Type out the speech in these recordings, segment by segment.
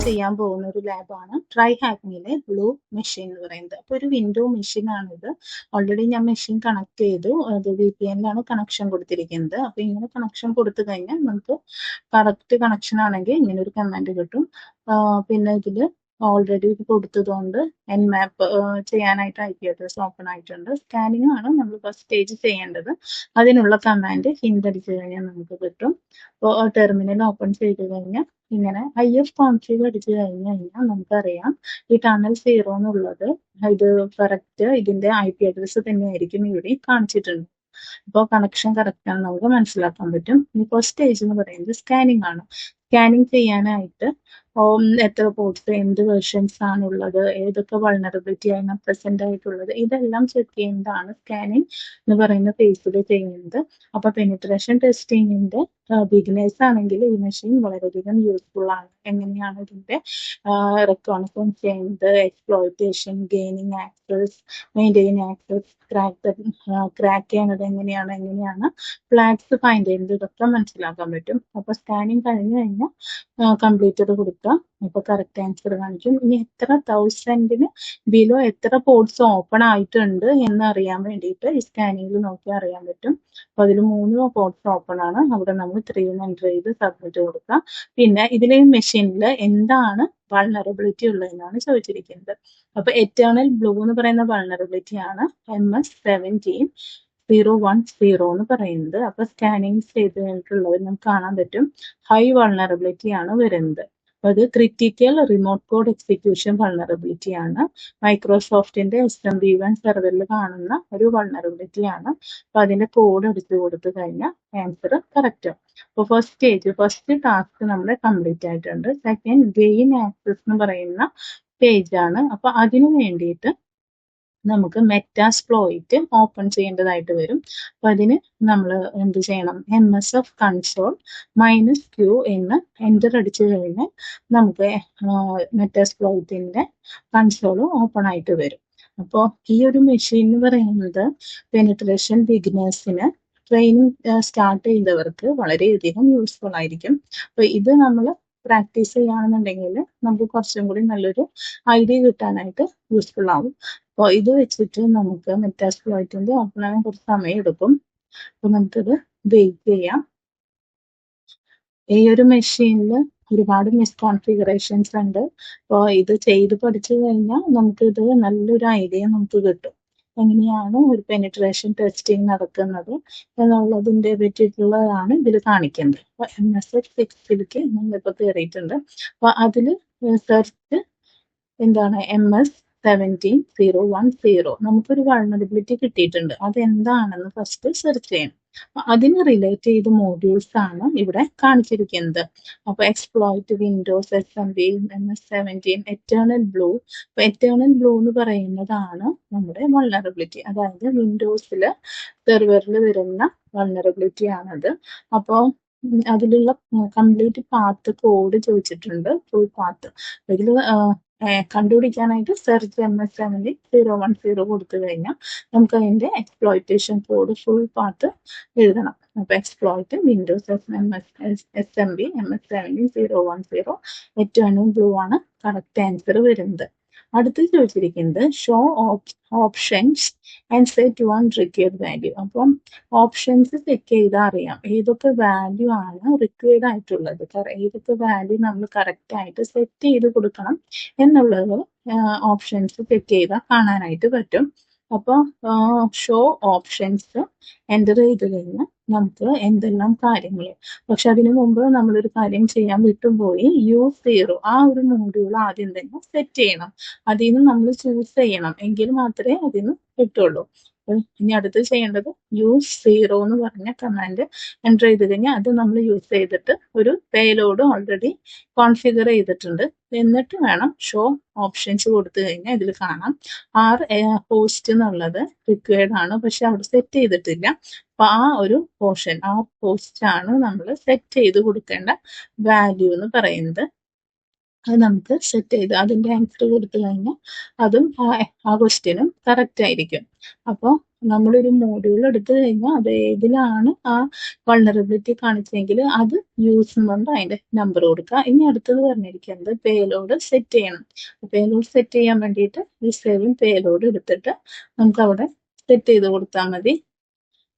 ചെയ്യാൻ പോകുന്ന ഒരു ലാബാണ് ട്രൈ ഹാക്കിങ്ങിലെ ബ്ലൂ മെഷീൻ എന്ന് പറയുന്നത്. അപ്പോൾ ഒരു വിൻഡോ മെഷീൻ ആണിത്. ഓൾറെഡി ഞാൻ മെഷീൻ കണക്ട് ചെയ്തു. അത് VPN-ലാണ് കണക്ഷൻ കൊടുത്തിരിക്കുന്നത്. അപ്പോൾ ഇങ്ങനെ കണക്ഷൻ കൊടുത്തു കഴിഞ്ഞാൽ നമുക്ക് കറക്റ്റ് കണക്ഷൻ ആണെങ്കിൽ ഇങ്ങനെ ഒരു കമാൻഡ് കിട്ടും. പിന്നെ ഇതിൽ ഓൾറെഡി ഇത് കൊടുത്തതുകൊണ്ട് Nmap ചെയ്യാനായിട്ട് IP അഡ്രസ് ഓപ്പൺ ആയിട്ടുണ്ട്. സ്കാനിങ് ആണ് നമ്മൾ ഫസ്റ്റ് സ്റ്റേജ് ചെയ്യേണ്ടത്. അതിനുള്ള കമാൻഡ് ഹിന്റ് അടിച്ചു കഴിഞ്ഞാൽ നമുക്ക് കിട്ടും. അപ്പോൾ ടെർമിനൽ ഓപ്പൺ ചെയ്ത് കഴിഞ്ഞാൽ ഇങ്ങനെ IF കോൺഫിഗ് അടിച്ചു കഴിഞ്ഞാൽ നമുക്കറിയാം ഈ ടണൽ 0 എന്നുള്ളത് ഇത് കറക്റ്റ് ഇതിന്റെ IP അഡ്രസ് തന്നെയായിരിക്കും ഇവിടെ കാണിച്ചിട്ടുണ്ട്. അപ്പോൾ കണക്ഷൻ കറക്റ്റ് ആണെന്ന് നമുക്ക് മനസ്സിലാക്കാൻ പറ്റും. ഇനി ഫസ്റ്റ് സ്റ്റേജ് എന്ന് പറയുന്നത് സ്കാനിങ് ആണ്. സ്കാനിങ് ചെയ്യാനായിട്ട് എത്ര പോർട്സ്, എന്ത് വേർഷൻസ് ആണുള്ളത്, ഏതൊക്കെ വൾണറബിലിറ്റി ആണ് പ്രസന്റ് ആയിട്ടുള്ളത്, ഇതെല്ലാം ചെക്ക് ചെയ്യുന്നതാണ് സ്കാനിങ് എന്ന് പറയുന്ന ഫേസിൽ ചെയ്യുന്നത്. അപ്പൊ പെനിട്രേഷൻ ടെസ്റ്റിങ്ങിന്റെ ബിഗിനേഴ്സ് ആണെങ്കിൽ ഈ മെഷീൻ വളരെയധികം യൂസ്ഫുൾ ആണ്. എങ്ങനെയാണ് ഇതിന്റെ റെക്കോൺസൈൻ ചെയ്യുന്നത്, exploitation, gaining access, maintain access, crack ചെയ്യുന്നത് എങ്ങനെയാണ് ഫ്ലാഗ്സ് ഫൈൻഡ് ചെയ്യുന്നത്, ഇതൊക്കെ മനസ്സിലാക്കാൻ പറ്റും. അപ്പൊ സ്കാനിങ് കഴിഞ്ഞു കഴിഞ്ഞാൽ കംപ്ലീറ്റഡ് കൊടുക്കുക. അപ്പൊ കറക്റ്റ് ആൻസർ കാണിക്കും. ഇനി എത്ര 1000-ന് ബിലോ എത്ര പോർട്സ് ഓപ്പൺ ആയിട്ടുണ്ട് എന്ന് അറിയാൻ വേണ്ടിയിട്ട് ഈ സ്കാനിങ്ങിൽ നോക്കി അറിയാൻ പറ്റും. അപ്പൊ അതിൽ 3 പോർട്സ് ഓപ്പൺ ആണ്. അവിടെ നമ്മൾ 3 എൻ്റർ ചെയ്ത് സബ്മിറ്റ് കൊടുക്കാം. പിന്നെ ഇതിലെ മെഷീനിൽ എന്താണ് വൾണറബിലിറ്റി ഉള്ളതെന്നാണ് ചോദിച്ചിരിക്കുന്നത്. അപ്പൊ എറ്റേണൽ ബ്ലൂ എന്ന് പറയുന്ന വൾണറബിലിറ്റി ആണ് MS17-010 എന്ന് പറയുന്നത്. അപ്പൊ സ്കാനിങ് ചെയ്ത് കഴിഞ്ഞിട്ടുള്ളവർ നമുക്ക് കാണാൻ പറ്റും ഹൈ വൾണറബിലിറ്റി ആണ് വരുന്നത്. അപ്പൊ അത് critical remote code execution vulnerability ആണ്. മൈക്രോസോഫ്റ്റിന്റെ SMB1 സെർവറിൽ കാണുന്ന ഒരു വൾണറബിലിറ്റി ആണ്. അപ്പൊ അതിന്റെ കോഡ് അടിച്ചു കൊടുത്തു കഴിഞ്ഞാൽ ആൻസർ കറക്റ്റ് ആവും. അപ്പൊ ഫസ്റ്റ് ടാസ്ക് നമ്മുടെ കംപ്ലീറ്റ് ആയിട്ടുണ്ട്. സെക്കൻഡ് ഗെയിൻ ആക്സസ് എന്ന് പറയുന്ന പേജ് ആണ്. അപ്പൊ അതിനു വേണ്ടിയിട്ട് നമുക്ക് മെറ്റാസ്പ്ലോയിറ്റ് ഓപ്പൺ ചെയ്യേണ്ടതായിട്ട് വരും. അപ്പൊ അതിന് നമ്മൾ എന്ത് ചെയ്യണം, MSF കൺസോൾ -Q എന്ന് എൻ്റർ അടിച്ചു കഴിഞ്ഞാൽ നമുക്ക് മെറ്റാസ്പ്ലോയിറ്റിന്റെ കൺസോൾ ഓപ്പൺ ആയിട്ട് വരും. അപ്പോൾ ഈ ഒരു മെഷീൻ എന്ന് പറയുന്നത് പെനിട്രേഷൻ ബിഗിനേഴ്സിന് ട്രെയിനിങ് സ്റ്റാർട്ട് ചെയ്തവർക്ക് വളരെയധികം യൂസ്ഫുൾ ആയിരിക്കും. അപ്പൊ ഇത് നമ്മൾ പ്രാക്ടീസ് ചെയ്യുകയാണെന്നുണ്ടെങ്കിൽ നമുക്ക് കുറച്ചും കൂടി നല്ലൊരു ഐഡിയ കിട്ടാനായിട്ട് യൂസ്ഫുൾ ആവും. അപ്പോൾ ഇത് വെച്ചിട്ട് നമുക്ക് മെറ്റാസ്പ്ലോയിറ്റിന്റെ ഓപ്പൺ ആകാൻ കുറച്ച് സമയം എടുക്കും. അപ്പൊ നമുക്കിത് വെയിറ്റ് ചെയ്യാം. ഈ ഒരു മെഷീനിൽ ഒരുപാട് മിസ്കോൺഫിഗറേഷൻസ് ഉണ്ട്. അപ്പോൾ ഇത് ചെയ്ത് പഠിച്ചു കഴിഞ്ഞാൽ നമുക്കിത് നല്ലൊരു ഐഡിയ നമുക്ക് കിട്ടും. എങ്ങനെയാണ് ഒരു പെനിട്രേഷൻ ടെസ്റ്റിംഗ് നടക്കുന്നത് എന്നുള്ളതിന്റെ പറ്റിയിട്ടുള്ളതാണ് ഇതിൽ കാണിക്കുന്നത്. അപ്പൊ MS6 നമ്മളിപ്പോൾ കയറിയിട്ടുണ്ട്. അപ്പൊ അതിൽ സെർച്ച് എന്താണ് MS17-010 നമുക്കൊരു വൾണറബിലിറ്റി കിട്ടിയിട്ടുണ്ട്. അതെന്താണെന്ന് ഫസ്റ്റ് സെർച്ച് ചെയ്യണം. അതിന് റിലേറ്റ് ചെയ്ത മോഡ്യൂൾസ് ആണ് ഇവിടെ കാണിച്ചിരിക്കുന്നത്. അപ്പൊ exploit Windows, SMB, MS17, eternal blue. അപ്പൊ എറ്റേണൽ ബ്ലൂ എന്ന് പറയുന്നതാണ് നമ്മുടെ വൾണറബിലിറ്റി, അതായത് വിൻഡോസില് സെർവറിൽ വരുന്ന വൾണറബിലിറ്റി ആണത്. അപ്പോൾ അതിലുള്ള കംപ്ലീറ്റ് പാത്ത് കോഡ് ചോദിച്ചിട്ടുണ്ട്, ഫുൾ പാത്ത്. ഇതിൽ കണ്ടുപിടിക്കാനായിട്ട് സെർച്ച് MS17-010 കൊടുത്തു കഴിഞ്ഞാൽ നമുക്ക് അതിന്റെ എക്സ്പ്ലോയിറ്റേഷൻ കോഡ് ഫുൾ പാത്ത് എഴുതണം. അപ്പൊ exploit Windows SMB MS17-010 eternal blue ആണ് കറക്റ്റ് ആൻസർ വരുന്നത്. അടുത്ത് ചോദിച്ചിരിക്കുന്നത് show options and set 1 required value. അപ്പം ഓപ്ഷൻസ് ചെക്ക് ചെയ്താൽ അറിയാം ഏതൊക്കെ വാല്യൂ ആണ് റിക്വയർഡ് ആയിട്ടുള്ളത്, ഏതൊക്കെ വാല്യൂ നമ്മൾ കറക്റ്റ് ആയിട്ട് സെറ്റ് ചെയ്ത് കൊടുക്കണം എന്നുള്ളത് ഓപ്ഷൻസ് ചെക്ക് ചെയ്താൽ കാണാനായിട്ട് പറ്റും. അപ്പോൾ ഷോ ഓപ്ഷൻസ് എൻ്റർ ചെയ്ത് കഴിഞ്ഞാൽ നമുക്ക് എന്തെല്ലാം കാര്യങ്ങൾ, പക്ഷെ അതിനു മുമ്പ് നമ്മളൊരു കാര്യം ചെയ്യാൻ വിട്ടുപോയി. U0 ആ ഒരു മോഡ്യൂൾ ആദ്യം തന്നെ സെറ്റ് ചെയ്യണം. അതിൽ നിന്ന് നമ്മൾ ചൂസ് ചെയ്യണം, എങ്കിൽ മാത്രമേ അതിന് കിട്ടുള്ളൂ. ഇനി അടുത്ത് ചെയ്യേണ്ടത് U0 എന്ന് പറഞ്ഞ കമാൻഡ് എൻ്റർ ചെയ്ത് കഴിഞ്ഞാൽ അത് നമ്മൾ യൂസ് ചെയ്തിട്ട് ഒരു പേലോഡ് ഓൾറെഡി കോൺഫിഗർ ചെയ്തിട്ടുണ്ട്. എന്നിട്ട് വേണം ഷോ ഓപ്ഷൻസ് കൊടുത്തു കഴിഞ്ഞാൽ ഇതിൽ കാണാം ഹോസ്റ്റ് എന്നുള്ളത് റിക്വയർഡ് ആണ്, പക്ഷെ അവിടെ സെറ്റ് ചെയ്തിട്ടില്ല. അപ്പൊ ആ ഒരു പോർഷൻ, ഹോസ്റ്റ് ആണ് നമ്മൾ സെറ്റ് ചെയ്ത് കൊടുക്കേണ്ട വാല്യൂ എന്ന് പറയുന്നത്. അത് നമുക്ക് സെറ്റ് ചെയ്ത് അതിൻ്റെ ആൻസർ കൊടുത്തു കഴിഞ്ഞാൽ അതും ആ ക്വസ്റ്റ്യനും കറക്റ്റ് ആയിരിക്കും. അപ്പോൾ നമ്മളൊരു മോഡ്യൂൾ എടുത്തു കഴിഞ്ഞാൽ അത് ഏതിലാണ് ആ വൾണറബിലിറ്റി കാണിച്ചെങ്കിൽ അത് യൂസ് കൊണ്ട് അതിൻ്റെ നമ്പർ കൊടുക്കുക. ഇനി അടുത്തത് പറഞ്ഞിരിക്കുന്നത് പേലോഡ് സെറ്റ് ചെയ്യണം. പേലോഡ് സെറ്റ് ചെയ്യാൻ വേണ്ടിയിട്ട് ഈ സേവും പേലോഡ് എടുത്തിട്ട് നമുക്ക് അവിടെ സെറ്റ് ചെയ്ത് കൊടുത്താൽ മതി.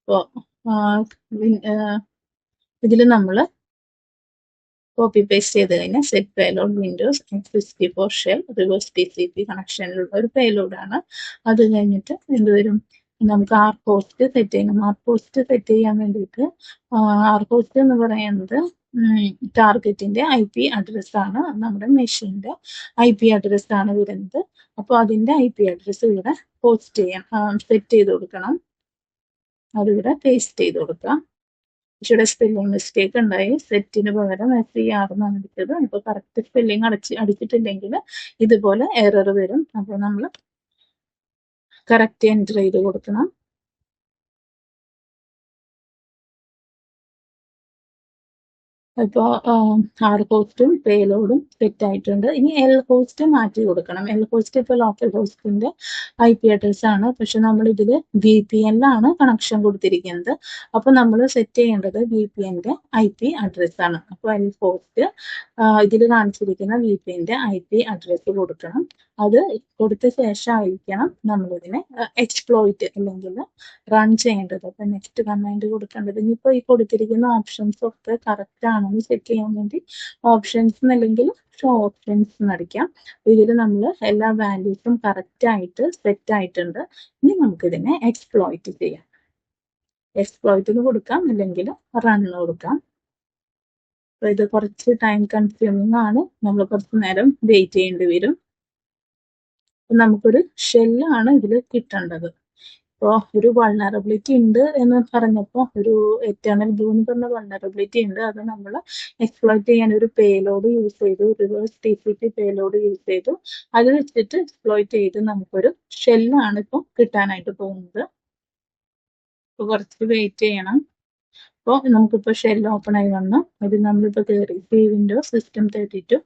അപ്പോൾ ഇതിൽ നമ്മൾ കോപ്പി പേസ്റ്റ് ചെയ്ത് കഴിഞ്ഞാൽ set payload Windows X64 shell reverse TCP കണക്ഷനിലുള്ള ഒരു പേലോഡാണ്. അത് കഴിഞ്ഞിട്ട് എന്ത് വരും, നമുക്ക് ആർ പോസ്റ്റ് സെറ്റ് ചെയ്യണം. ആർ പോസ്റ്റ് സെറ്റ് ചെയ്യാൻ വേണ്ടിയിട്ട് ആർ പോസ്റ്റ് എന്ന് പറയുന്നത് ടാർഗറ്റിന്റെ IP അഡ്രസ് ആണ്, നമ്മുടെ മെഷീന്റെ IP അഡ്രസ് ആണ് വരുന്നത്. അപ്പോൾ അതിന്റെ IP അഡ്രസ് ഇവിടെ പോസ്റ്റ് ചെയ്യാൻ സെറ്റ് ചെയ്ത് കൊടുക്കണം. അതിവിടെ പേസ്റ്റ് ചെയ്ത് കൊടുക്കാം. ഇവിടെ സ്പെല്ലിംഗ് മിസ്റ്റേക്ക് ഉണ്ടായി, സെറ്റിന് പകരം SER എന്നാണ് അടിച്ചത്. ഇപ്പൊ കറക്റ്റ് സ്പെല്ലിംഗ് അടിച്ചിട്ടില്ലെങ്കിൽ ഇതുപോലെ എറർ വരും. അപ്പോൾ നമ്മൾ കറക്റ്റ് എൻറ്റർ ചെയ്ത് കൊടുക്കണം. ഇപ്പോൾ ആർ ഹോസ്റ്റും പേലോഡും സെറ്റ് ആയിട്ടുണ്ട്. ഇനി എൽ ഹോസ്റ്റ് മാറ്റി കൊടുക്കണം. എൽ ഹോസ്റ്റ് ഇപ്പോൾ ലോക്കൽ ഹോസ്റ്റിന്റെ IP അഡ്രസ് ആണ്, പക്ഷെ നമ്മൾ ഇതിൽ VPN-ലാണ് കണക്ഷൻ കൊടുത്തിരിക്കുന്നത്. അപ്പോൾ നമ്മൾ സെറ്റ് ചെയ്യേണ്ടത് VPN-ന്റെ IP അഡ്രസ് ആണ്. അപ്പോൾ എൽ ഹോസ്റ്റ് ഇതിൽ കാണിച്ചിരിക്കുന്ന VPN-ന്റെ IP അഡ്രസ് കൊടുക്കണം. അത് കൊടുത്ത ശേഷമായിരിക്കണം നമ്മളിതിനെ എക്സ്പ്ലോയിറ്റ് അല്ലെങ്കിൽ റൺ ചെയ്യേണ്ടത്. അപ്പൊ നെക്സ്റ്റ് കമാൻഡ് കൊടുക്കേണ്ടത്. ഇനിയിപ്പോ ഈ കൊടുത്തിരിക്കുന്ന ഓപ്ഷൻസ് ഒക്കെ കറക്റ്റ് ആണെന്ന് ചെക്ക് ചെയ്യാൻ വേണ്ടി ഓപ്ഷൻസ് അല്ലെങ്കിൽ ഷോ ഓപ്ഷൻസ് എന്നടിക്കാം. ഇതിൽ നമ്മൾ എല്ലാ വാല്യൂസും കറക്റ്റ് ആയിട്ട് സെറ്റ് ആയിട്ടുണ്ട്. ഇനി നമുക്കിതിനെ എക്സ്പ്ലോയിറ്റ് ചെയ്യാം. എക്സ്പ്ലോയിറ്റിന് കൊടുക്കാം, അല്ലെങ്കിൽ റണ്ണ് കൊടുക്കാം. അപ്പൊ ഇത് കുറച്ച് ടൈം കൺസ്യൂമിങ് ആണ്, നമ്മൾ കുറച്ച് നേരം വെയിറ്റ് ചെയ്യേണ്ടി വരും. നമുക്കൊരു ഷെല്ലാണ് ഇതിൽ കിട്ടേണ്ടത്. ഇപ്പോൾ ഒരു വൾണറബിലിറ്റി ഉണ്ട് എന്ന് പറഞ്ഞപ്പോൾ, ഒരു എറ്റേണൽ ബ്ലൂ എന്ന് പറഞ്ഞ വൾണറബിലിറ്റി ഉണ്ട്. അത് നമ്മൾ എക്സ്പ്ലോയിറ്റ് ചെയ്യാൻ ഒരു പേലോഡ് യൂസ് ചെയ്തു, റിവേഴ്സ് TCP പേലോഡ് യൂസ് ചെയ്തു. അത് വെച്ചിട്ട് എക്സ്പ്ലോയിറ്റ് ചെയ്ത് നമുക്കൊരു ഷെല്ലാണ് ഇപ്പോൾ കിട്ടാനായിട്ട് പോകുന്നത്. ഇപ്പോൾ കുറച്ച് വെയിറ്റ് ചെയ്യണം. അപ്പോൾ നമുക്കിപ്പോൾ ഷെൽ ഓപ്പൺ ആയി വന്നു. അത് നമ്മളിപ്പോൾ കയറി വിൻഡോസ് System32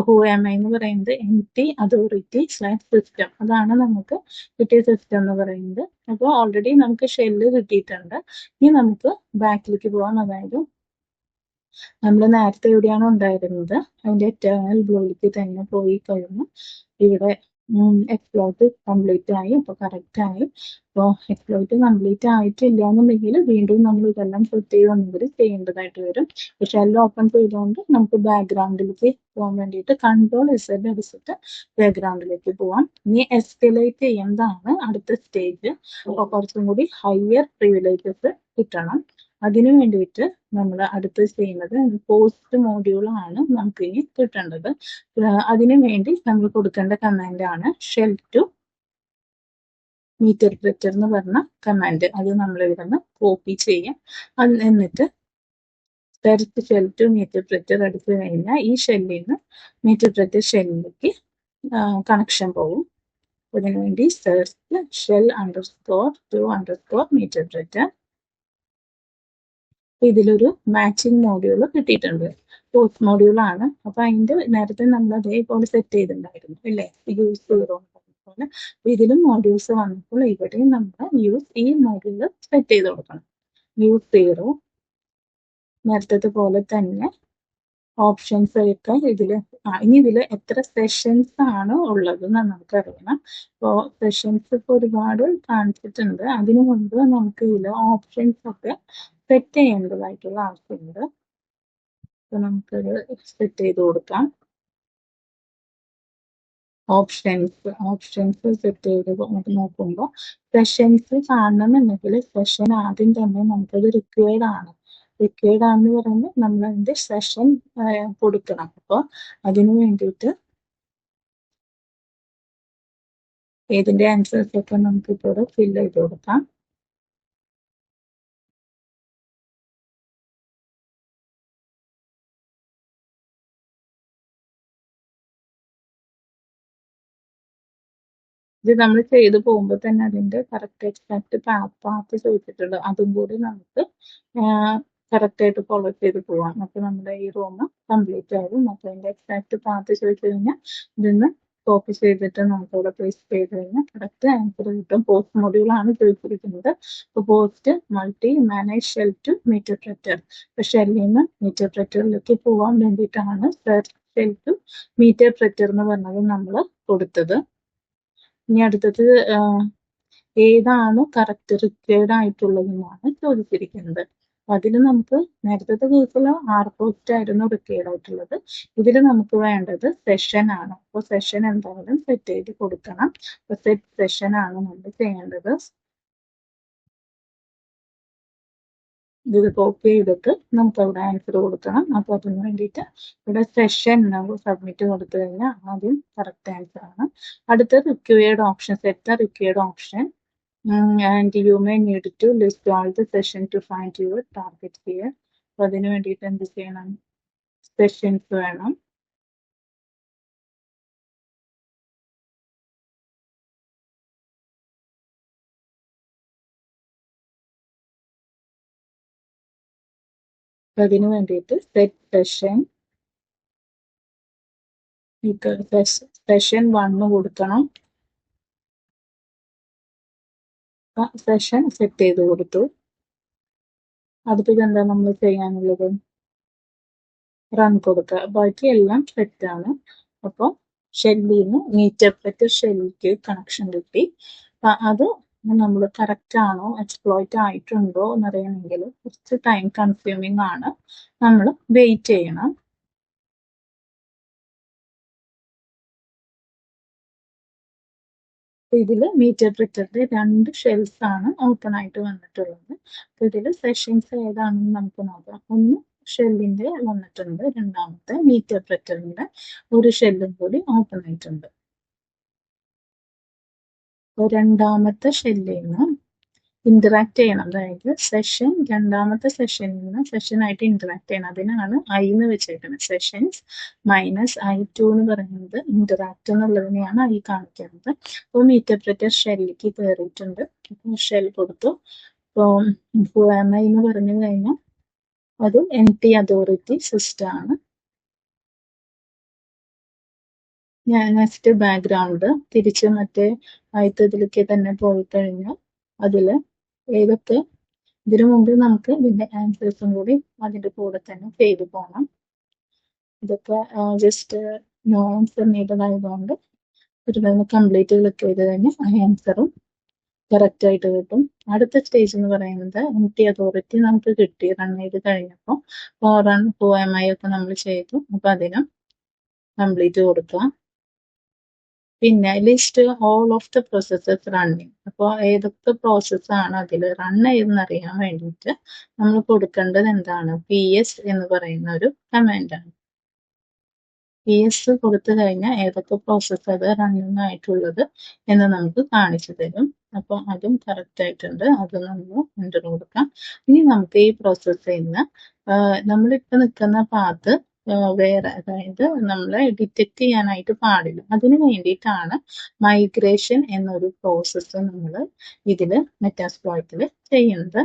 HUAMI എന്ന് പറയുന്നത് എൻറ്റി അതോറിറ്റി /സിസ്റ്റം, അതാണ് നമുക്ക് കിട്ടിയ സിസ്റ്റം എന്ന് പറയുന്നത്. അപ്പോൾ ഓൾറെഡി നമുക്ക് ഷെല്ല് കിട്ടിയിട്ടുണ്ട്. ഇനി നമുക്ക് ബാക്കിലേക്ക് പോകാം. അതായത് നമ്മൾ നേരത്തെ എവിടെയാണോ ഉണ്ടായിരുന്നത് അതിന്റെ എറ്റേണൽ ബ്ലൂയിലേക്ക് തന്നെ പോയി കഴിഞ്ഞ് ഇവിടെ എക്സ്പ്ലോയിറ്റ് കംപ്ലീറ്റ് ആയി. അപ്പോൾ കറക്റ്റ് ആയി. അപ്പോൾ എക്സ്പ്ലോയിറ്റ് കംപ്ലീറ്റ് ആയിട്ടില്ല എന്നുണ്ടെങ്കിൽ വീണ്ടും നമ്മൾ ഇതെല്ലാം സെറ്റ് ചെയ്ത് ഒന്നുകൂടി ചെയ്യേണ്ടതായിട്ട് വരും. പക്ഷെ എല്ലാം ഓപ്പൺ ചെയ്തുകൊണ്ട് നമുക്ക് ബാക്ക്ഗ്രൗണ്ടിലേക്ക് പോകാൻ വേണ്ടിയിട്ട് Ctrl+Z അടിച്ചിട്ട് ബാക്ക്ഗ്രൗണ്ടിലേക്ക് പോവാം. ഇനി എസ്കലേറ്റ് ചെയ്യുന്നതാണ് അടുത്ത സ്റ്റേജ്. അപ്പോൾ കുറച്ചും കൂടി ഹയർ പ്രിവിലേജസ് കിട്ടണം. അതിനു വേണ്ടിയിട്ട് നമ്മൾ അടുത്ത് ചെയ്യുന്നത് പോസ്റ്റ് മോഡ്യൂൾ ആണ് നമുക്ക് ഇനി കിട്ടേണ്ടത്. അതിനു വേണ്ടി നമ്മൾ കൊടുക്കേണ്ട കമാൻഡ് ആണ് ഷെൽ ടു മീറ്റർപ്രിറ്റർ എന്ന് പറഞ്ഞ കമാൻഡ്. അത് നമ്മൾ ഇവിടുന്ന് കോപ്പി ചെയ്യാം. എന്നിട്ട് സെർച്ച് ഷെൽ ടു മീറ്റർപ്രിറ്റർ അടിച്ചു കഴിഞ്ഞാൽ ഈ ഷെല്ലിൽ നിന്ന് മീറ്റർപ്രിറ്റർ ഷെല്ലിലേക്ക് കണക്ഷൻ പോകും. അതിനുവേണ്ടി സെർച്ച് ഷെൽ _2 മീറ്റർപ്രിറ്റർ. ഇതിലൊരു മാച്ചിങ് മോഡ്യൂൾ കിട്ടിയിട്ടുണ്ട്. പോസ്റ്റ് മോഡ്യൂൾ ആണ്. അപ്പൊ അതിന്റെ നേരത്തെ നമ്മൾ അതേപോലെ സെറ്റ് ചെയ്തിട്ടുണ്ടായിരുന്നു അല്ലേ, യൂസ് 0 പോലെ. ഇതിലും മോഡ്യൂൾസ് വന്നപ്പോൾ ഇവിടെയും നമ്മൾ ഈ മോഡ്യൂൾ സെറ്റ് ചെയ്ത് കൊടുക്കണം. യൂസ് 0 നേരത്തെ പോലെ തന്നെ ഓപ്ഷൻസ് ഒക്കെ ഇതില് ഇനി ഇതിൽ എത്ര സെഷൻസ് ആണ് ഉള്ളത് എന്ന് നമുക്കറിയണം. അപ്പോൾ സെഷൻസ് ഇപ്പോൾ ഒരുപാട് കാണിച്ചിട്ടുണ്ട്. അതിനു മുമ്പ് നമുക്ക് ഇതിൽ ഓപ്ഷൻസ് ഒക്കെ സെറ്റ് ചെയ്യേണ്ടതായിട്ടുള്ള ആവശ്യമുണ്ട്. അപ്പൊ നമുക്കത് സെറ്റ് ചെയ്ത് കൊടുക്കാം. ഓപ്ഷൻസ് സെറ്റ് ചെയ്ത് നോക്കുമ്പോൾ സെഷൻസ് കാണണമെന്നുണ്ടെങ്കിൽ സെഷൻ ആദ്യം തന്നെ നമുക്കത് റിക്വയർഡ് ആണെന്ന് പറയുമ്പോൾ നമ്മൾ അതിന്റെ സെഷൻ കൊടുക്കണം. അപ്പോൾ അതിനു വേണ്ടിയിട്ട് ഇതിന്റെ ആൻസേഴ്സ് ഒക്കെ നമുക്ക് ഇപ്പോൾ ഫിൽ ചെയ്ത് കൊടുക്കാം. ഇത് നമ്മൾ ചെയ്ത് പോകുമ്പോൾ തന്നെ അതിന്റെ കറക്റ്റ് എക്സാക്ട് പാത്ത് ചോദിച്ചിട്ടുണ്ട്. അതും കൂടി നമുക്ക് കറക്റ്റായിട്ട് ഫോളോ ചെയ്ത് പോവാം. അപ്പോൾ നമ്മുടെ ഈ റൂം കംപ്ലീറ്റ് ആകും. അപ്പോൾ അതിൻ്റെ എക്സാക്ട് പാത്ത് ചോദിച്ചു കഴിഞ്ഞാൽ ഇതിന്ന് കോപ്പി ചെയ്തിട്ട് നമുക്ക് ഇവിടെ പേസ്റ്റ് ചെയ്ത് കഴിഞ്ഞാൽ കറക്റ്റ് ആൻസർ കിട്ടും. പോസ്റ്റ് മൊഡ്യൂളാണ് ചോദിച്ചിരിക്കുന്നത്. അപ്പോൾ post multi manage shell to മീറ്റർ പ്രെറ്റർ. അപ്പോൾ ഷെല്ലിൽ നിന്ന് മീറ്റർ പ്രെറ്ററിലേക്ക് പോകാൻ വേണ്ടിയിട്ടാണ് ഷെൽ ടു മീറ്റർ പ്രെറ്റർ എന്ന് പറഞ്ഞത് നമ്മൾ കൊടുത്തത്. ഇനി അടുത്തത് ഏതാണ് കറക്റ്റ് റിക്വയർഡ് ആയിട്ടുള്ളതെന്നാണ് ചോദിച്ചിരിക്കുന്നത്. അപ്പൊ അതിൽ നമുക്ക് നേരത്തെ കേസിൽ പോസ്റ്റ് ആയിരുന്നു റിക്വയർഡ് ആയിട്ടുള്ളത്. ഇതിൽ നമുക്ക് വേണ്ടത് സെഷൻ ആണ്. അപ്പോൾ സെഷൻ എന്തായാലും സെറ്റ് ചെയ്ത് കൊടുക്കണം. അപ്പൊ സെറ്റ് സെഷൻ ആണ് നമ്മൾ ചെയ്യേണ്ടത്. ഇത് കോപ്പി ചെയ്തിട്ട് നമുക്ക് അവിടെ ആൻസർ കൊടുക്കണം. അപ്പോൾ അതിന് വേണ്ടിയിട്ട് ഇവിടെ സെഷൻ നമ്മൾ സബ്മിറ്റ് കൊടുത്തു കഴിഞ്ഞാൽ ആദ്യം കറക്റ്റ് ആൻസർ ആണ്. അടുത്ത required option, set the required option and you may need to list all the session to find your target here. അപ്പോൾ അതിന് വേണ്ടിയിട്ട് എന്ത് ചെയ്യണം? സെഷൻസ് വേണം. അതിന് വേണ്ടിയിട്ട് സെറ്റ് സെഷൻ സെഷൻ 1 കൊടുക്കണം. സെഷൻ സെറ്റ് ചെയ്ത് കൊടുത്തു. അടുത്തത് എന്താ നമ്മൾ ചെയ്യാനുള്ളത്? റൺ കൊടുക്കുക. ബാക്കി എല്ലാം സെറ്റ് ആണ്. അപ്പോൾ ഷെല്ലിൽ നിന്ന് മീറ്റർ പ്രെറ്റർ ഷെല്ലിലേക്ക് കണക്ഷൻ കിട്ടി. അത് നമ്മൾ കറക്റ്റ് ആണോ എക്സ്പ്ലോയിറ്റ് ആയിട്ടുണ്ടോ എന്നറിയണമെങ്കിൽ കുറച്ച് ടൈം കൺസ്യൂമിങ് ആണ്. നമ്മൾ വെയിറ്റ് ചെയ്യണം. ഇതിൽ മീറ്റർ പ്രെറ്ററിന്റെ 2 ഷെൽസ് ആണ് ഓപ്പൺ ആയിട്ട് വന്നിട്ടുള്ളത്. ഇതിൽ സെഷൻസ് ഏതാണെന്ന് നമുക്ക് നോക്കാം. ഒന്ന് ഷെല്ലിന്റെ വന്നിട്ടുണ്ട്, രണ്ടാമത്തെ മീറ്റർ പ്രെറ്ററിന്റെ ഒരു ഷെല്ലും കൂടി ഓപ്പൺ ആയിട്ടുണ്ട്. രണ്ടാമത്തെ ഷെല്ലിൽ നിന്ന് ഇന്ററാക്ട് ചെയ്യണം. അതായത് സെഷൻ രണ്ടാമത്തെ സെഷനിൽ നിന്ന് സെഷനായിട്ട് ഇന്ററാക്ട് ചെയ്യണം. അതിനാണ് ഐ എന്ന് വെച്ചേക്കുന്നത്. സെഷൻസ് -I2 എന്ന് പറയുന്നത് ഇന്ററാക്ട് എന്നുള്ളതിനെയാണ് ഐ കാണിക്കുന്നത്. അപ്പോൾ മീറ്റർ പ്രെറ്റർ ഷെല്ലിലേക്ക് കയറിയിട്ടുണ്ട്. ഷെൽ കൊടുത്തു. ഇപ്പോൾ FOAMI എന്ന് പറഞ്ഞു കഴിഞ്ഞാൽ അത് എൻറ്റി അതോറിറ്റി സിസ്റ്റം ആണ്. നെക്സ്റ്റ് ബാക്ക്ഗ്രൗണ്ട് തിരിച്ച് മറ്റേ ആദ്യത്തേതിലേക്ക് തന്നെ പോയി കഴിഞ്ഞാൽ അതിൽ ഏതൊക്കെ ഇതിനു മുമ്പ് നമുക്ക് ഇതിന്റെ ആൻസേഴ്സും കൂടി അതിന്റെ കൂടെ തന്നെ ചെയ്തു പോകണം. ഇതൊക്കെ ജസ്റ്റ് നോ ആൻസർ നീഡഡ് ആയതുകൊണ്ട് ഒരു കംപ്ലീറ്റ് ക്ലിക്ക് ചെയ്ത് കഴിഞ്ഞാൽ ആ ആൻസറും കറക്റ്റ് ആയിട്ട് കിട്ടും. അടുത്ത സ്റ്റേജ് എന്ന് പറയുന്നത് എൻറ്റി അതോറിറ്റി നമുക്ക് കിട്ടി. റൺ ചെയ്ത് കഴിഞ്ഞപ്പോൾ FOAMI ഒക്കെ നമ്മൾ ചെയ്തു. അപ്പൊ അതിനും കംപ്ലീറ്റ് കൊടുക്കുക. പിന്നെ list all of the processes running. അപ്പോൾ ഏതൊക്കെ പ്രോസസ്സാണ് അതിൽ റൺ ചെയ്തെന്നറിയാൻ വേണ്ടിയിട്ട് നമ്മൾ കൊടുക്കേണ്ടത് എന്താണ്? PS എന്ന് പറയുന്ന ഒരു കമാൻഡാണ്. PS കൊടുത്തു കഴിഞ്ഞാൽ ഏതൊക്കെ പ്രോസസ്സ് അത് റണ്ണിങ് ആയിട്ടുള്ളത് എന്ന് നമുക്ക് കാണിച്ചു തരും. അപ്പോൾ അതും കറക്റ്റ് ആയിട്ടുണ്ട്. അത് നമ്മൾ എൻ്റർ കൊടുക്കാം. ഇനി നമുക്ക് ഈ പ്രോസസ്സിൽ നിന്ന് നമ്മളിപ്പോൾ നിൽക്കുന്ന പാത്ത് വേറെ, അതായത് നമ്മളെ ഡിറ്റക്ട് ചെയ്യാനായിട്ട് പാടില്ല. അതിന് വേണ്ടിയിട്ടാണ് മൈഗ്രേഷൻ എന്നൊരു പ്രോസസ്സ് നമ്മൾ ഇതിൽ മെറ്റാസ്പ്ലോയിറ്റിൽ ചെയ്യുന്നത്.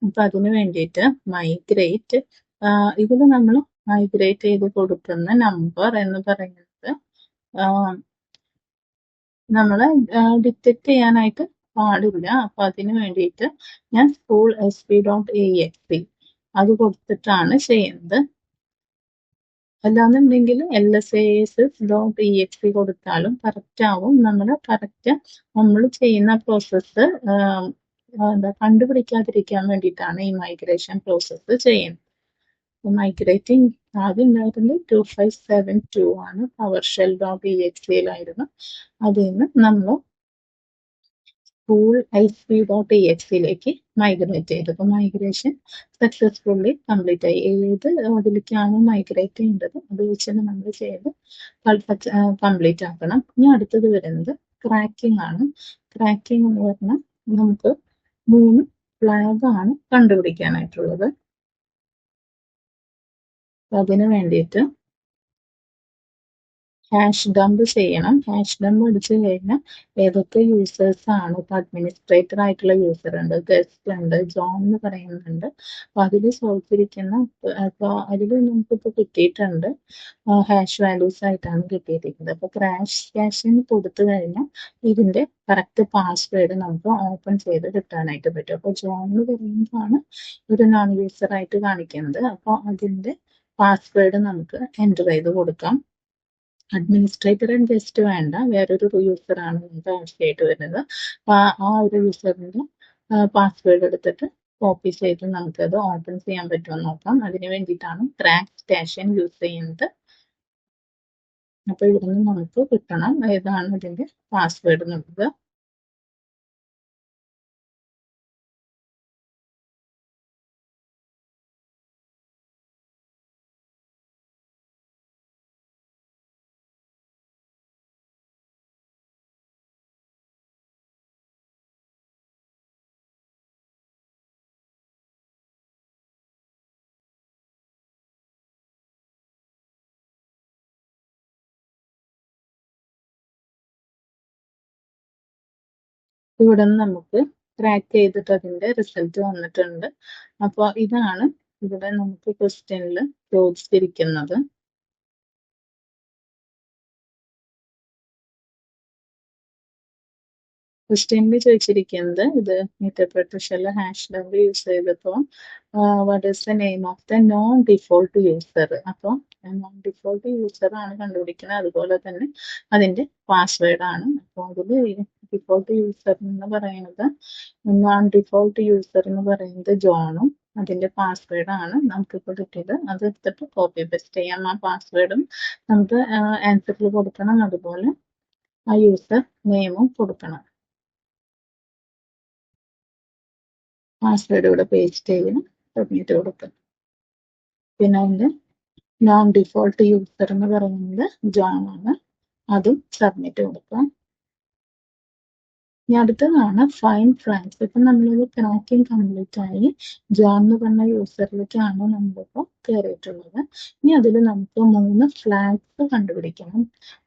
അപ്പൊ അതിന് വേണ്ടിയിട്ട് മൈഗ്രേറ്റ് ഇതിൽ നമ്മൾ മൈഗ്രേറ്റ് ചെയ്ത് കൊടുക്കുന്ന നമ്പർ എന്ന് പറയുന്നത് നമ്മളെ ഡിറ്റക്ട് ചെയ്യാനായിട്ട് പാടില്ല. അപ്പൊ അതിന് വേണ്ടിയിട്ട് ഞാൻ school.sp.exe അത് കൊടുത്തിട്ടാണ് ചെയ്യുന്നത്. അല്ലാന്നുണ്ടെങ്കിൽ LSASS.exe കൊടുത്താലും കറക്റ്റ് ആവും. നമ്മൾ ചെയ്യുന്ന പ്രോസസ്സ് കണ്ടുപിടിക്കാതിരിക്കാൻ വേണ്ടിയിട്ടാണ് ഈ മൈഗ്രേഷൻ പ്രോസസ്സ് ചെയ്യുന്നത്. മൈഗ്രേറ്റിംഗ് ആദ്യം ഉണ്ടായിരുന്നത് 2572 ആണ്. PowerShell.exe അതിൽ നിന്ന് നമ്മൾ school.sp.exe മൈഗ്രേറ്റ് ചെയ്തു. അപ്പോൾ മൈഗ്രേഷൻ സക്സസ്ഫുള്ളി കംപ്ലീറ്റ് ആയി. ഏത് അതിലേക്കാണ് മൈഗ്രേറ്റ് ചെയ്യേണ്ടത് അത് വെച്ച് നമ്മൾ ചെയ്ത് കംപ്ലീറ്റ് ആക്കണം. ഇനി അടുത്തത് വരുന്നത് ക്രാക്കിംഗ് ആണ്. ക്രാക്കിംഗ് എന്ന് പറഞ്ഞാൽ നമുക്ക് 3 ഫ്ലാഗ് ആണ് കണ്ടുപിടിക്കാനായിട്ടുള്ളത്. അതിന് വേണ്ടിയിട്ട് ഹാഷ് ഡംപ് ചെയ്യണം. ഹാഷ് ഡംപ് അടിച്ചു കഴിഞ്ഞാൽ ഏതൊക്കെ യൂസേഴ്സ് ആണ്, ഇപ്പൊ അഡ്മിനിസ്ട്രേറ്റർ ആയിട്ടുള്ള യൂസർ ഉണ്ട്, ഗസ്റ്റ് ഉണ്ട്, ജോൺ എന്ന് പറയുന്നുണ്ട്. അപ്പൊ അതിൽ ചോദിച്ചിരിക്കുന്ന അപ്പൊ അതിൽ നമുക്കിപ്പോ കിട്ടിയിട്ടുണ്ട് ഹാഷ് വാല്യൂസ് ആയിട്ടാണ് കിട്ടിയിരിക്കുന്നത്. അപ്പൊ ക്യാഷിന് കൊടുത്തു കഴിഞ്ഞാൽ ഇതിന്റെ കറക്റ്റ് പാസ്വേഡ് നമുക്ക് ഓപ്പൺ ചെയ്ത് കിട്ടാനായിട്ട് പറ്റും. അപ്പൊ ജോൺ എന്ന് പറയുന്നതാണ് ഒരു നോൺ യൂസർ ആയിട്ട് കാണിക്കുന്നത്. അപ്പൊ അതിന്റെ പാസ്വേഡ് നമുക്ക് എൻ്റർ ചെയ്ത് കൊടുക്കാം. അഡ്മിനിസ്ട്രേറ്റർ ആൻഡ് ഗസ്റ്റ് വേണ്ട, വേറൊരു യൂസറാണ് നമുക്ക് ആവശ്യമായിട്ട് വരുന്നത്. അപ്പൊ ആ ഒരു യൂസറിന്റെ പാസ്വേഡ് എടുത്തിട്ട് കോപ്പി ചെയ്ത് നമുക്കത് ഓപ്പൺ ചെയ്യാൻ പറ്റുമോ നോക്കാം. അതിന് വേണ്ടിയിട്ടാണ് ക്രാക്ക് സ്റ്റേഷൻ യൂസ് ചെയ്യുന്നത്. അപ്പൊ ഇവിടുന്ന് നമുക്ക് കിട്ടണം ഏതാണ് ഇതിന്റെ പാസ്വേഡ് എന്നുള്ളത്. ഇവിടെ നിന്ന് നമുക്ക് ക്രാക്ക് ചെയ്തിട്ട് അതിന്റെ റിസൾട്ട് വന്നിട്ടുണ്ട്. അപ്പോൾ ഇതാണ് ഇവിടെ നമുക്ക് ക്വസ്റ്റ്യനിൽ ചോദിച്ചിരിക്കുന്നത്. ക്വസ്റ്റ്യനിൽ ചോദിച്ചിരിക്കുന്നത് ഇത് ഇന്റർപ്രറ്റർ ഷെൽ ഹാഷ് ഡബ് യൂസ് ചെയ്തപ്പോൾ what is the name of the non default user. അപ്പോൾ നോൺ ഡിഫോൾട്ട് യൂസർ ആണ് കണ്ടുപിടിക്കുന്നത്. അതുപോലെ തന്നെ അതിന്റെ പാസ്വേഡ് ആണ്. അപ്പോൾ അതിൽ ഡിഫോൾട്ട് യൂസർ എന്ന് പറയുന്നത് നോൺ ഡിഫോൾട്ട് യൂസർ എന്ന് പറയുന്നത് ജോണും അതിന്റെ പാസ്വേഡ് ആണ് നമുക്കിപ്പോൾ കിട്ടിയത്. അത് എടുത്തിട്ട് കോപ്പി പേസ്റ്റ് ചെയ്യാം. ആ പാസ്വേഡും നമുക്ക് ആൻസറിൽ കൊടുക്കണം. അതുപോലെ ആ യൂസർ നെയിമും കൊടുക്കണം. പാസ്വേഡ് ഇവിടെ പേസ്റ്റ് ചെയ്യണം, സബ്മിറ്റ് കൊടുക്കണം. പിന്നെ അതിന്റെ നോൺ ഡിഫോൾട്ട് യൂസർ എന്ന് പറയുന്നത് ജോൺ ആണ്, അതും സബ്മിറ്റ് കൊടുക്കാം. ഇനി അടുത്തതാണ് ഫൈൻഡ് ഫ്ലാഗ്സ്. ഇപ്പൊ നമ്മളൊരു ക്രാക്കിംഗ് കംപ്ലീറ്റ് ആയി. ജോൺ എന്ന് പറഞ്ഞ യൂസറിലേക്കാണ് നമ്മളിപ്പോൾ കയറിയിട്ടുള്ളത്. ഇനി അതിൽ നമുക്ക് 3 ഫ്ലാഗ്സ് കണ്ടുപിടിക്കണം.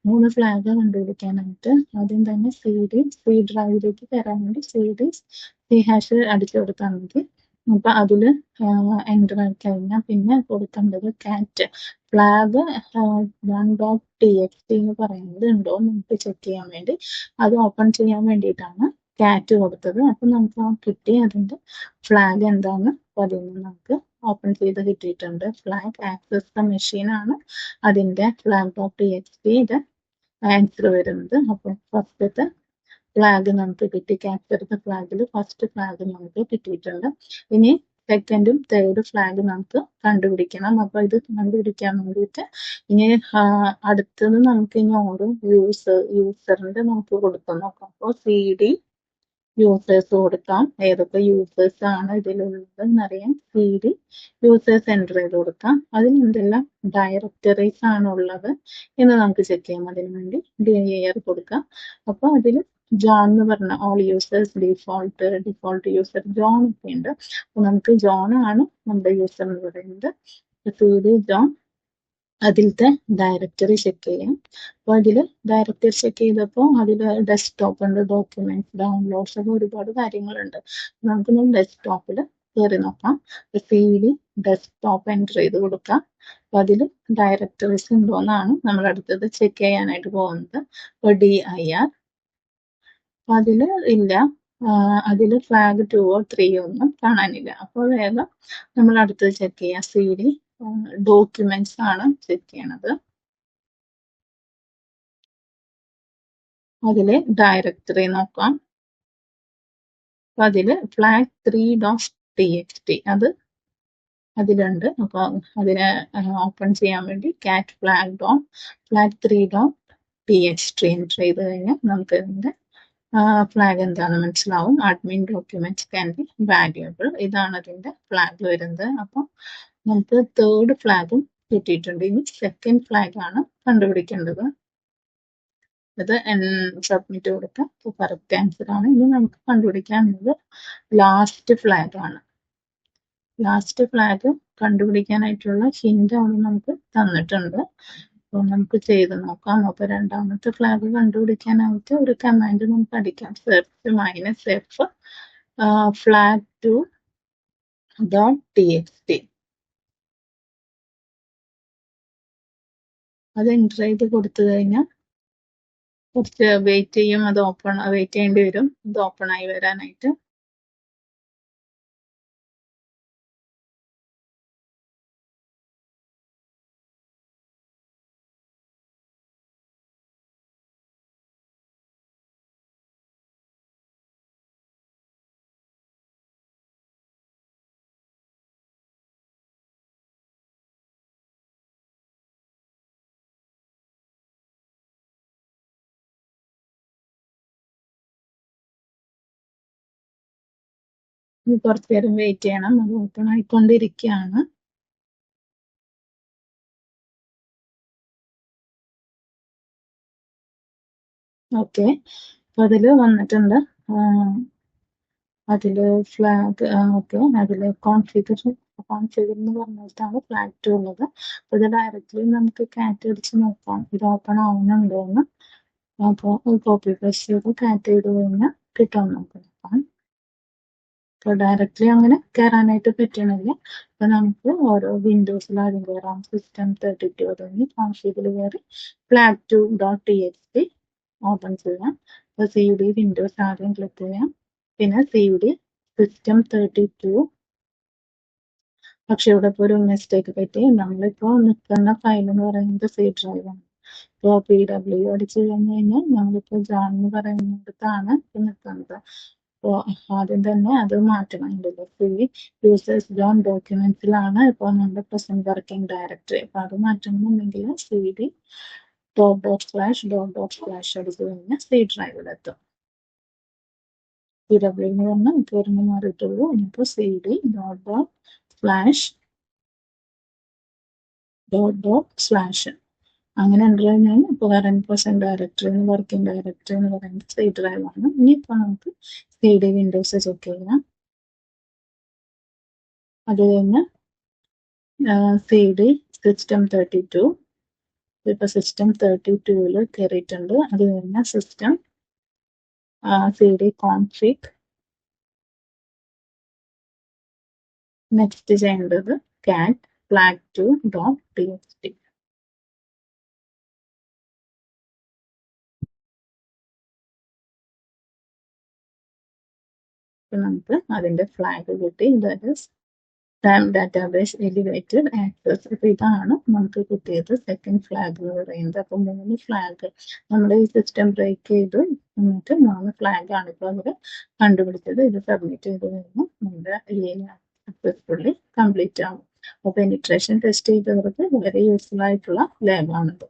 3 ഫ്ലാഗ് കണ്ടുപിടിക്കാനായിട്ട് ആദ്യം തന്നെ സി ഡ്രൈവിലേക്ക് കയറാൻ വേണ്ടി സി ഹാഷ് അടിച്ചു കൊടുത്താൽ മതി. അപ്പൊ അതില് എൻ്റർ ആയി കഴിഞ്ഞാൽ പിന്നെ കൊടുക്കേണ്ടത് കാറ്റ് ഫ്ലാഗ് 1.txt എന്ന് പറയുന്നത് ഉണ്ടോ നമുക്ക് ചെക്ക് ചെയ്യാൻ വേണ്ടി, അത് ഓപ്പൺ ചെയ്യാൻ വേണ്ടിയിട്ടാണ് കാറ്റ് കൊടുത്തത്. അപ്പൊ നമുക്ക് ആ കിട്ടി അതിന്റെ ഫ്ലാഗ് എന്താണ്. അപ്പൊ അതിൽ നിന്ന് നമുക്ക് ഓപ്പൺ ചെയ്ത് കിട്ടിയിട്ടുണ്ട്. ഫ്ലാഗ് ആക്സസ് ദ മെഷീൻ ആണ് അതിന്റെ flag.txt ആൻസർ വരുന്നത്. അപ്പൊ ഫസ്റ്റത്തെ ഫ്ലാഗ് നമുക്ക് കിട്ടി. ക്യാപ്ചർ ദ ഫ്ലാഗിൽ ഫസ്റ്റ് ഫ്ലാഗ് നമുക്ക് കിട്ടിയിട്ടുണ്ട്. ഇനി സെക്കൻഡും തേർഡ് ഫ്ലാഗ് നമുക്ക് കണ്ടുപിടിക്കണം. അപ്പൊ ഇത് കണ്ടുപിടിക്കാൻ വേണ്ടിയിട്ട് ഇനി അടുത്തത് നമുക്ക് ഇനി ഓരോ യൂസറിന്റെ നമുക്ക് കൊടുക്കാൻ നോക്കാം. അപ്പോൾ CD യൂസേഴ്സ് കൊടുക്കാം. ഏതൊക്കെ യൂസേഴ്സ് ആണ് ഇതിലുള്ളത് എന്നറിയാൻ CD യൂസേഴ്സ് എൻ്റർ ചെയ്ത് കൊടുക്കാം. അതിൽ എന്തെല്ലാം ഡയറക്ടറീസ് ആണ് ഉള്ളത് എന്ന് നമുക്ക് ചെക്ക് ചെയ്യാം. അതിനു വേണ്ടി dir കൊടുക്കാം. അപ്പോൾ അതിൽ ജോൺ എന്ന് പറഞ്ഞ all users default user John ഒക്കെ ഉണ്ട്. അപ്പൊ നമുക്ക് ജോൺ ആണ് നമ്മുടെ യൂസർ എന്ന് പറയുന്നത്. CD ജോൺ അതിലത്തെ ഡയറക്ടറി ചെക്ക് ചെയ്യാം. അപ്പോൾ അതിൽ ഡയറക്ടറി ചെക്ക് ചെയ്തപ്പോൾ അതിൽ ഡെസ്ക്ടോപ്പ് ഉണ്ട്, ഡോക്യുമെന്റ്സ്, ഡൗൺലോഡ്സ് ഒക്കെ ഒരുപാട് കാര്യങ്ങളുണ്ട്. നമുക്ക് ഡെസ്ക്ടോപ്പിൽ കയറി നോക്കാം. CD ഡെസ്ക്ടോപ്പ് എൻ്റർ ചെയ്ത് കൊടുക്കാം. അപ്പൊ അതിൽ ഡയറക്ടറീസ് ഉണ്ടോന്നാണ് നമ്മൾ അടുത്തത് ചെക്ക് ചെയ്യാനായിട്ട് പോകുന്നത്. അപ്പോൾ dir അപ്പൊ അതില് ഇല്ല, അതില് ഫ്ലാഗ് 2 or 3 ഒന്നും കാണാനില്ല. അപ്പോൾ വേഗം നമ്മൾ അടുത്തത് ചെക്ക് ചെയ്യാം. CD ഡോക്യുമെന്റ്സ് ആണ് ചെക്ക് ചെയ്യണത്. അതില് ഡയറക്ടറി നോക്കാം. അപ്പൊ അതില് flag 3.txt അത് അതിലുണ്ട്. അപ്പൊ അതിനെ ഓപ്പൺ ചെയ്യാൻ വേണ്ടി cat flag 3.txt എൻ്റർ ചെയ്ത് കഴിഞ്ഞാൽ നമുക്ക് ഇതിന്റെ ഫ്ലാഗ് എന്താണെന്ന് മനസ്സിലാവും. Admin documents can be valuable, ഇതാണ് അതിന്റെ ഫ്ലാഗ് വരുന്നത്. അപ്പം നമുക്ക് തേർഡ് ഫ്ലാഗും കിട്ടിയിട്ടുണ്ട്. ഇനി സെക്കൻഡ് ഫ്ലാഗ് ആണ് കണ്ടുപിടിക്കേണ്ടത്. അത് സബ്മിറ്റ് കൊടുക്കാം. കറക്റ്റ് ആൻസർ ആണ്. ഇനി നമുക്ക് കണ്ടുപിടിക്കാനുള്ളത് ലാസ്റ്റ് ഫ്ലാഗ് ആണ്. ലാസ്റ്റ് ഫ്ലാഗ് കണ്ടുപിടിക്കാനായിട്ടുള്ള ഹിന്റ് ആണ് നമുക്ക് തന്നിട്ടുണ്ട്. അപ്പോൾ നമുക്ക് ചെയ്ത് നോക്കാം. അപ്പോൾ രണ്ടാമത്തെ ഫ്ലാഗ് കണ്ടുപിടിക്കാനായിട്ട് ഒരു കമാൻഡ് നമുക്ക് അടിക്കാം. Search -f flag2 .txt. അത് എൻ്റർ ചെയ്ത് കൊടുത്തു കഴിഞ്ഞാൽ കുറച്ച് വെയിറ്റ് ചെയ്യും. അത് വെയിറ്റ് ചെയ്യേണ്ടി വരും ഇത് ഓപ്പൺ ആയി വരാനായിട്ട്. ഇനി കുറച്ച് നേരം വെയിറ്റ് ചെയ്യണം. അത് ഓപ്പൺ ആയിക്കൊണ്ടിരിക്കുകയാണ്. ഓക്കെ, അപ്പൊ അതില് വന്നിട്ടുണ്ട്. അതില് ഫ്ലാഗ് ഓക്കെ, അതില് കോൺഫിഗർ എന്ന് പറഞ്ഞിട്ടാണ് flag2 ഉള്ളത്. അപ്പൊ ഇത് ഡയറക്റ്റ്ലി നമുക്ക് കാറ്റ് അടിച്ച് നോക്കാം ഇത് ഓപ്പൺ ആവുന്നുണ്ടോ എന്ന്. അപ്പോൾ കോപ്പി പേസ്റ്റ് ചെയ്ത് കാറ്റ് ചെയ്ത് കഴിഞ്ഞാൽ കിട്ടാൻ നോക്കാം. അപ്പോൾ ഡയറക്റ്റ്ലി അങ്ങനെ കയറാനായിട്ട് പറ്റണില്ല. അപ്പൊ നമുക്ക് ഓരോ വിൻഡോസിൽ ആദ്യം കയറാം. സിസ്റ്റം 32 തുടങ്ങി കോൺഫിഗറിൽ കയറി flag2.txt ഓപ്പൺ ചെയ്യാം. അപ്പോൾ CD വിൻഡോസ് ആദ്യം ക്ലിക്ക് ചെയ്യാം. പിന്നെ CD സിസ്റ്റം 32. പക്ഷെ ഇവിടെ ഇപ്പോൾ ഒരു മിസ്റ്റേക്ക് പറ്റി. നമ്മളിപ്പോൾ നിൽക്കുന്ന ഫയൽ എന്ന് പറയുന്നത് C ഡ്രൈവ് ആണ്. ഇപ്പോൾ PW അടിച്ചു കഴിഞ്ഞ് കഴിഞ്ഞാൽ നമ്മളിപ്പോൾ ജാൻ എന്ന് പറയുന്നിടത്താണ് നിൽക്കുന്നത്. അപ്പോൾ ആദ്യം തന്നെ അത് മാറ്റണം. ഇതിൽ യൂസേഴ്സ് ജോൺ ഡോക്യുമെന്റ്സിലാണ് ഇപ്പോൾ നമ്മുടെ പ്രസന്റ് വർക്കിംഗ് ഡയറക്ടറി. അപ്പോൾ അത് മാറ്റണമെന്നുണ്ടെങ്കിൽ CD .//. അടിച്ചു കഴിഞ്ഞാൽ C ഡ്രൈവിലെത്തും. PW എന്ന് പറഞ്ഞാൽ ഇപ്പോൾ ഒരെണ്ണം മാറിയിട്ടുള്ളൂ. ഇനിയിപ്പോൾ CD .// അങ്ങനെ എൻ്റർ കഴിഞ്ഞാൽ ഇപ്പോൾ current present directory working directory എന്ന് പറയുന്നത് C ഡ്രൈവ് ആണ്. ഇനിയിപ്പോൾ നമുക്ക് CD വിൻഡോസ് ചെക്ക് ചെയ്യാം. അത് കഴിഞ്ഞ് CD സിസ്റ്റം 32. ഇപ്പൊ സിസ്റ്റം 32 കയറിയിട്ടുണ്ട്. അത് കഴിഞ്ഞ സിസ്റ്റം CD കോൺഫിഗ്. നെക്സ്റ്റ് ചെയ്യേണ്ടത് cat flag2.txt. നമുക്ക് അതിന്റെ ഫ്ലാഗ് കിട്ടി. That is SAM database elevated access. അപ്പൊ ഇതാണ് നമുക്ക് കിട്ടിയത് സെക്കൻഡ് ഫ്ലാഗ് എന്ന് പറയുന്നത്. അപ്പൊ 3 ഫ്ലാഗ് നമ്മുടെ ഈ സിസ്റ്റം ബ്രേക്ക് ചെയ്തു. എന്നിട്ട് 3 ഫ്ലാഗ് ആണ് ഇപ്പോൾ അവർ കണ്ടുപിടിച്ചത്. ഇത് സബ്മിറ്റ് ചെയ്ത് കഴിഞ്ഞാൽ നമ്മുടെ സക്സസ്ഫുള്ളി കംപ്ലീറ്റ് ആവും. അപ്പൊ പെനിട്രേഷൻ ടെസ്റ്റ് ചെയ്തവർക്ക് വളരെ യൂസ്ഫുൾ ആയിട്ടുള്ള ലാബാണിത്.